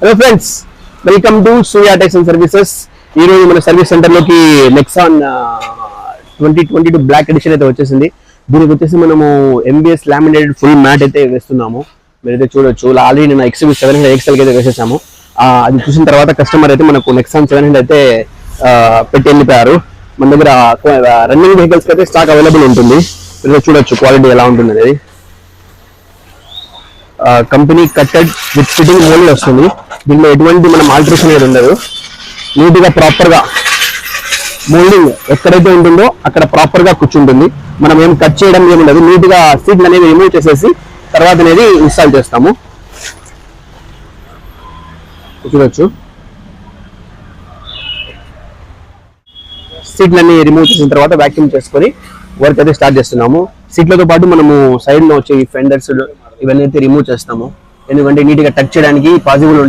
Hello friends, welcome to Surya techs and services. ఈ రోజు మన సర్వీస్ సెంటర్ లోకి నెక్సాన్ 2022 బ్లాక్ ఎడిషన్ అయితే వచ్చేసింది. దీనికి వచ్చేసి మనము ఎంబీఎస్ లామినేటెడ్ ఫుల్ మ్యాట్ అయితే వేస్తున్నాము. మీరైతే చూడొచ్చు, ఆల్రెడీ నేను XUV 700 XL అయితే వేసేసాము. అది చూసిన తర్వాత కస్టమర్ అయితే మనకు నెక్సాన్ 700 అయితే పెట్టి వెళ్ళిపోయారు. మన దగ్గర రన్నింగ్ వెహికల్స్ అయితే స్టాక్ అవైలబుల్ ఉంటుంది. మీరు చూడొచ్చు క్వాలిటీ ఎలా ఉంటుంది అనేది. కంపెనీ కట్టెడ్ విత్ ఫిట్టింగ్ మోల్డ్ వస్తుంది. దీనిలో ఎటువంటి మనం ఆల్టరేషన్ అనేది ఉండదు. నీట్ గా ప్రాపర్ గా మోల్డింగ్ ఎక్కడైతే ఉంటుందో అక్కడ ప్రాపర్ గా కూర్చుంటుంది. మనం ఏం కట్ చేయడం ఏమి ఉండదు. నీట్ గా సీట్లు అనేవి రిమూవ్ చేసేసి తర్వాత అనేది ఇన్స్టాల్ చేస్తాము. చూడొచ్చు, సీట్లన్నీ రిమూవ్ చేసిన తర్వాత వ్యాక్యూమ్ చేసుకొని వర్క్ అయితే స్టార్ట్ చేస్తున్నాము. సీట్లతో పాటు మనము సైడ్ లో వచ్చే ఫెండర్స్ ఇవన్నీ అయితే రిమూవ్ చేస్తాము. ఎందుకంటే నీట్ గా టచ్ చేయడానికి పాసిబుల్